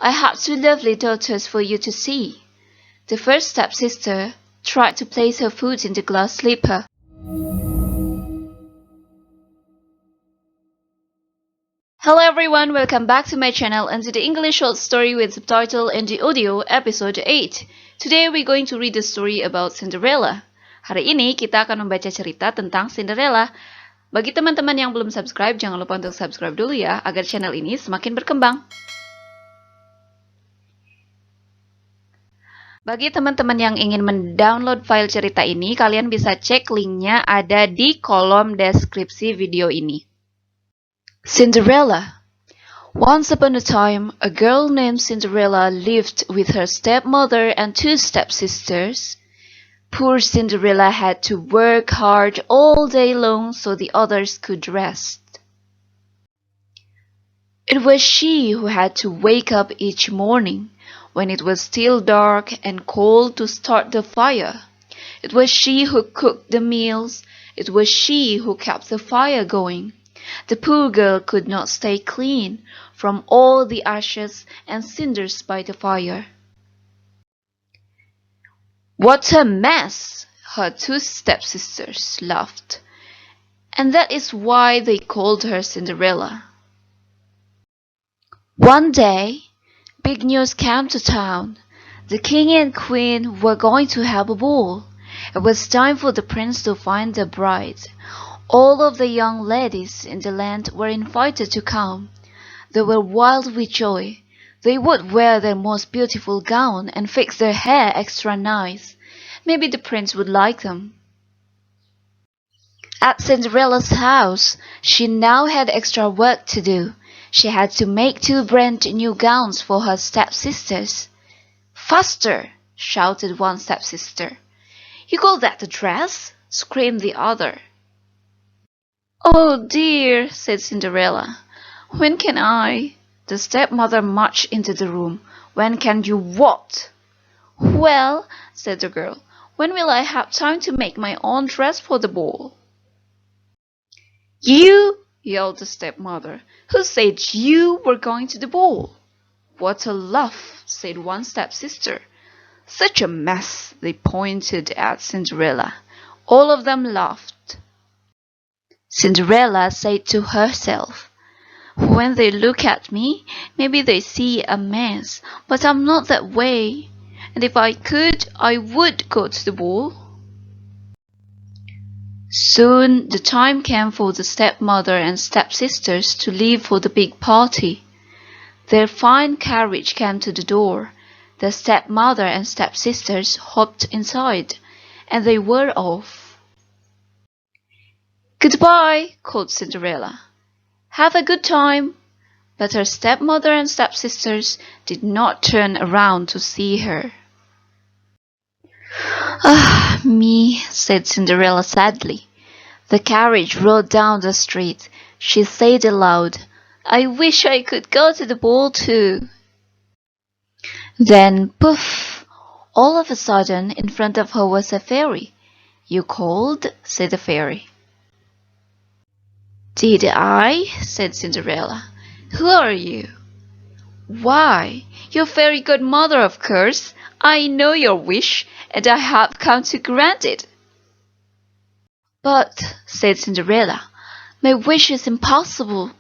I have two lovely daughters for you to see. The first stepsister tried to place her foot in the glass slipper. Hello everyone, welcome back to my channel and to the English short story with subtitle and the audio episode 8. Today we're going to read the story about Cinderella. Hari ini kita akan membaca cerita tentang Cinderella. Bagi teman-teman yang belum subscribe, jangan lupa untuk subscribe dulu ya, agar channel ini semakin berkembang. Bagi teman-teman yang ingin mendownload file cerita ini, kalian bisa cek linknya ada di kolom deskripsi video ini. Cinderella. Once upon a time, a girl named Cinderella lived with her stepmother and two stepsisters. Poor Cinderella had to work hard all day long so the others could rest. It was she who had to wake up each morning when it was still dark and cold to start the fire. It was she who cooked the meals. It was she who kept the fire going. The poor girl could not stay clean from all the ashes and cinders by the fire. What a mess! Her two stepsisters laughed, and that is why they called her Cinderella. One day, big news came to town. The king and queen were going to have a ball. It was time for the prince to find the bride. All of the young ladies in the land were invited to come. They were wild with joy. They would wear their most beautiful gown and fix their hair extra nice. Maybe the prince would like them. At Cinderella's house, she now had extra work to do. She had to make two brand new gowns for her stepsisters. Faster! Shouted one stepsister. You call that a dress? Screamed the other. Oh dear, said Cinderella. When can I? The stepmother marched into the room. When can you what? Well, said the girl, when will I have time to make my own dress for the ball? You, yelled the stepmother. Who said you were going to the ball? What a laugh, said one stepsister. Such a mess, they pointed at Cinderella. All of them laughed. Cinderella said to herself, when they look at me, maybe they see a mess, but I'm not that way, and if I could, I would go to the ball. Soon the time came for the stepmother and stepsisters to leave for the big party. Their fine carriage came to the door. The stepmother and stepsisters hopped inside, and they were off. Goodbye, called Cinderella. Have a good time. But her stepmother and stepsisters did not turn around to see her. Ah, me, said Cinderella sadly. The carriage rolled down the street. She said aloud, I wish I could go to the ball too. Then, poof! All of a sudden, in front of her was a fairy. You called? Said the fairy. Did I? Said Cinderella. Who are you? Why, your fairy godmother, of course. I know your wish, and I have come to grant it. But, said Cinderella, my wish is impossible.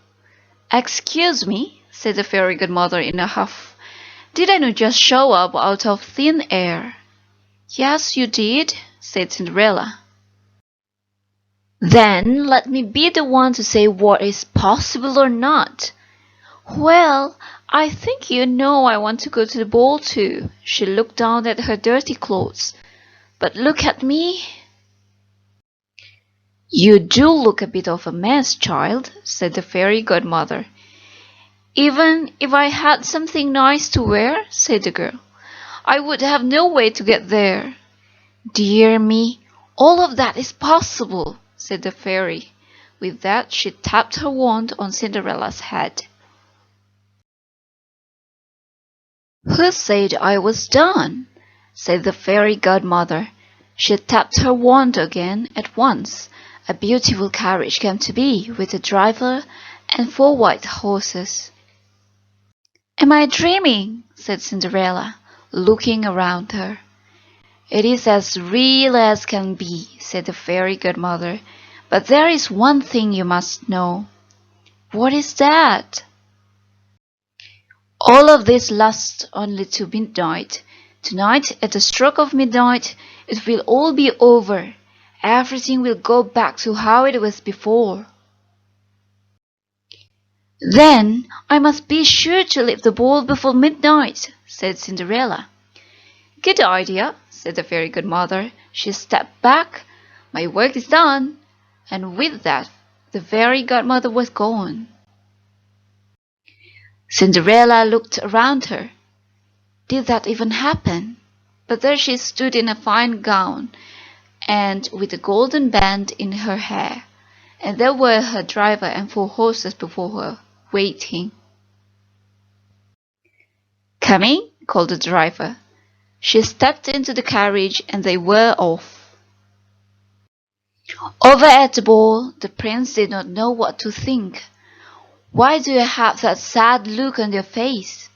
Excuse me, said the fairy godmother in a huff. Did I not just show up out of thin air? Yes, you did, said Cinderella. Then let me be the one to say what is possible or not. Well, I think you know I want to go to the ball too. She looked down at her dirty clothes. But look at me. You do look a bit of a mess, child, said the fairy godmother. Even if I had something nice to wear, said the girl, I would have no way to get there. Dear me, all of that is possible, said the fairy. With that, she tapped her wand on Cinderella's head. Who said I was done? Said the fairy godmother. She tapped her wand again at once. A beautiful carriage came to be, with a driver and 4 white horses. "Am I dreaming?" said Cinderella, looking around her. "It is as real as can be," said the fairy godmother, "but there is one thing you must know." "What is that?" "All of this lasts only to midnight. Tonight, at the stroke of midnight, it will all be over. Everything will go back to how it was before." "Then I must be sure to leave the ball before midnight," said Cinderella. "Good idea," said the fairy godmother. She stepped back. "My work is done." And with that, the fairy godmother was gone. Cinderella looked around her. Did that even happen? But there she stood in a fine gown, and with a golden band in her hair, and there were her driver and 4 horses before her, waiting. "Coming?" called the driver. She stepped into the carriage, and they were off. Over at the ball, the prince did not know what to think. "Why do you have that sad look on your face?"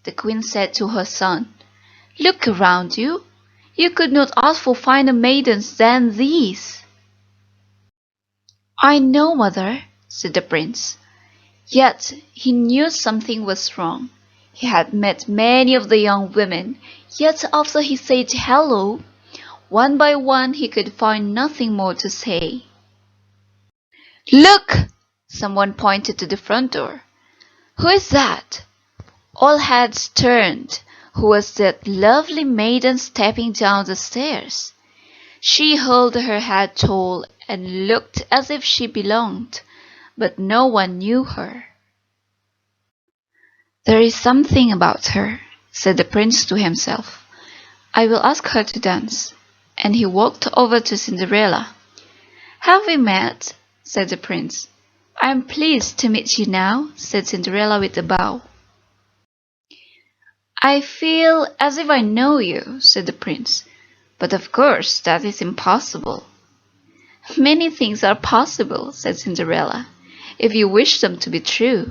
the queen said to her son. "Look around you. You could not ask for finer maidens than these." "I know, mother," said the prince. Yet he knew something was wrong. He had met many of the young women, yet after he said hello, one by one he could find nothing more to say. "Look!" Someone pointed to the front door. "Who is that?" All heads turned. Who was that lovely maiden stepping down the stairs? She held her head tall and looked as if she belonged, but no one knew her. "There is something about her," said the prince to himself. "I will ask her to dance." And he walked over to Cinderella. "Have we met?" said the prince. "I am pleased to meet you now," said Cinderella with a bow. "I feel as if I know you," said the prince. "But of course that is impossible." "Many things are possible," said Cinderella, "if you wish them to be true."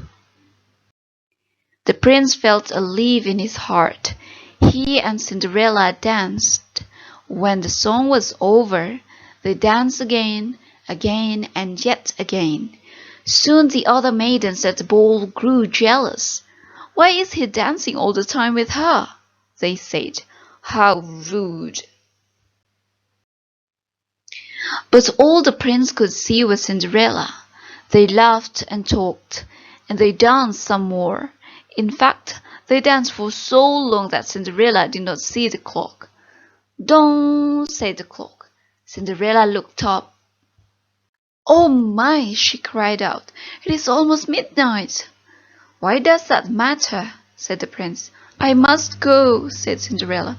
The prince felt a leap in his heart. He and Cinderella danced. When the song was over, they danced again, again, and yet again. Soon the other maidens at the ball grew jealous. "Why is he dancing all the time with her?" they said. "How rude!" But all the prince could see was Cinderella. They laughed and talked, and they danced some more. In fact, they danced for so long that Cinderella did not see the clock. "Dong!" said the clock. Cinderella looked up. "Oh my!" she cried out. "It is almost midnight." "Why does that matter?" said the prince. "I must go," said Cinderella.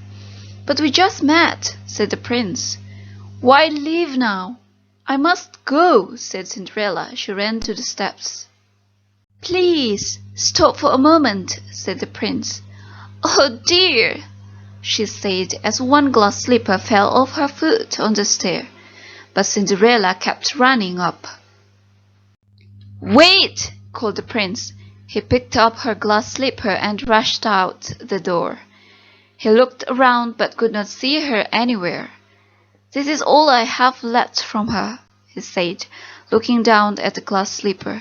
"But we just met," said the prince. "Why leave now?" "I must go," said Cinderella. She ran to the steps. "Please stop for a moment," said the prince. "Oh dear!" she said as one glass slipper fell off her foot on the stair. But Cinderella kept running up. "Wait!" called the prince. He picked up her glass slipper and rushed out the door. He looked around but could not see her anywhere. "This is all I have left from her," he said, looking down at the glass slipper.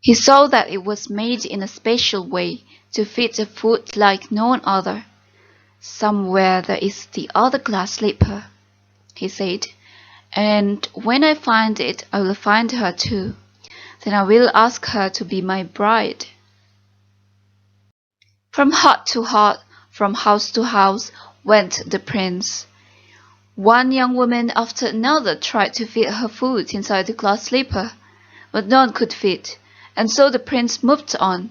He saw that it was made in a special way to fit a foot like no other. "Somewhere there is the other glass slipper," he said, "and when I find it I will find her too. Then I will ask her to be my bride." From hut to hut, from house to house, went the prince. One young woman after another tried to fit her foot inside the glass slipper, but none could fit, and so the prince moved on.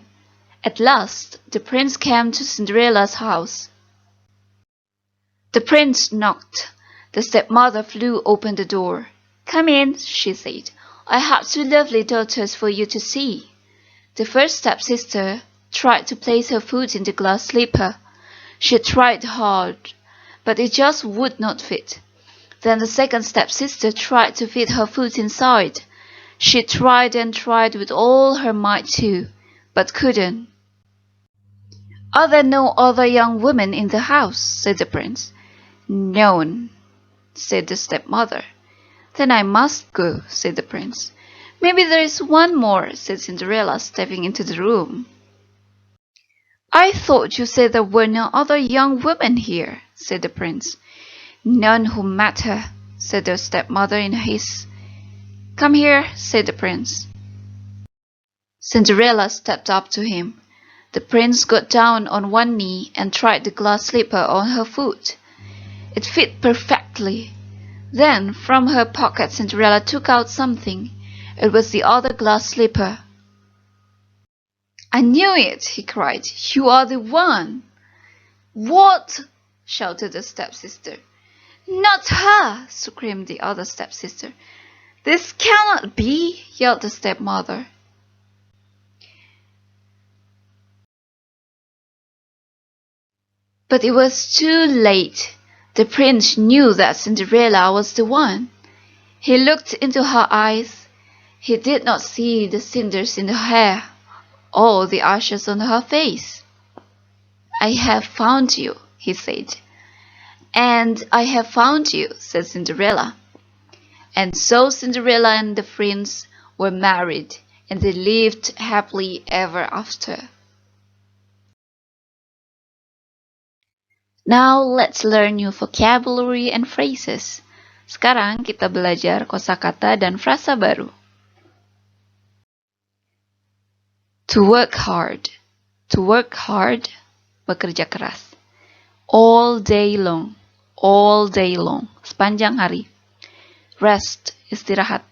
At last the prince came to Cinderella's house. The prince knocked. The stepmother flew open the door. "Come in," she said. "I have 2 lovely daughters for you to see." The first stepsister tried to place her foot in the glass slipper. She tried hard, but it just would not fit. Then the second stepsister tried to fit her foot inside. She tried and tried with all her might too, but couldn't. "Are there no other young women in the house?" said the prince. "None," said the stepmother. "Then I must go," said the prince. "Maybe there is one more," said Cinderella, stepping into the room. "I thought you said there were no other young women here," said the prince. "None who matter," said the stepmother in haste. "Come here," said the prince. Cinderella stepped up to him. The prince got down on one knee and tried the glass slipper on her foot. It fit perfectly. Then from her pocket Cinderella took out something. It was the other glass slipper. "I knew it!" he cried. "You are the one!" "What?" shouted the stepsister. "Not her!" screamed the other stepsister. "This cannot be!" yelled the stepmother. But it was too late. The prince knew that Cinderella was the one. He looked into her eyes. He did not see the cinders in her hair or the ashes on her face. "I have found you," he said. "And I have found you," said Cinderella. And so Cinderella and the prince were married, and they lived happily ever after. Now let's learn new vocabulary and phrases. Sekarang kita belajar kosakata dan frasa baru. To work hard. To work hard, bekerja keras. All day long. All day long, sepanjang hari. Rest, istirahat.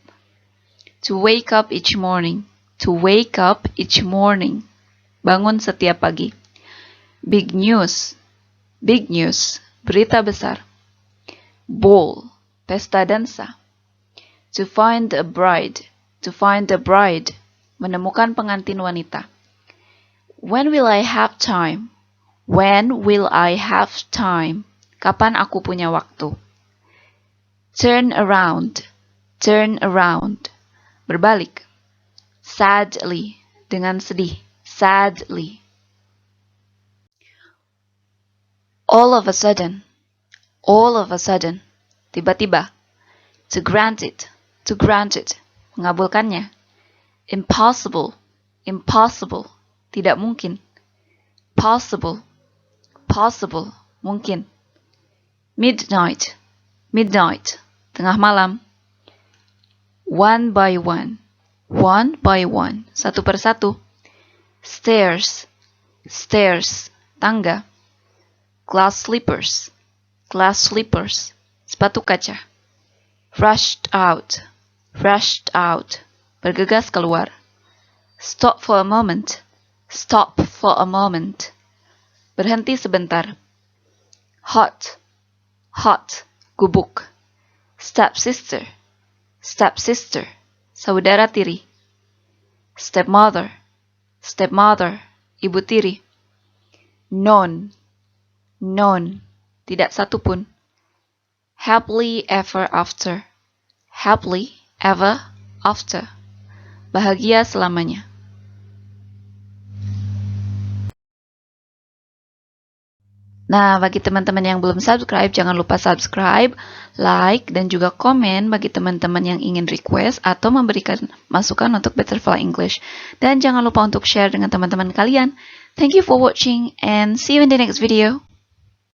To wake up each morning. To wake up each morning, bangun setiap pagi. Big news. Big news, berita besar. Ball, pesta dansa. To find a bride. To find a bride, menemukan pengantin wanita. When will I have time? When will I have time? Kapan aku punya waktu? Turn around. Turn around, berbalik. Sadly, dengan sedih. Sadly. All of a sudden. All of a sudden, tiba-tiba. To grant it. To grant it, mengabulkannya. Impossible. Impossible, tidak mungkin. Possible. Possible, mungkin. Midnight. Midnight, tengah malam. One by one. One by one, satu persatu. Stairs. Stairs, tangga. Glass slippers. Glass slippers, sepatu kaca. Rushed out. Rushed out, bergegas keluar. Stop for a moment. Stop for a moment, berhenti sebentar. Hot. Hot, gubuk. Stepsister. Stepsister, saudara tiri. Stepmother. Stepmother, ibu tiri. None. None, tidak satu pun. Happily ever after. Happily ever after, bahagia selamanya. Nah, bagi teman-teman yang belum subscribe, jangan lupa subscribe, like, dan juga komen bagi teman-teman yang ingin request atau memberikan masukan untuk Butterfly English. Dan jangan lupa untuk share dengan teman-teman kalian. Thank you for watching and see you in the next video.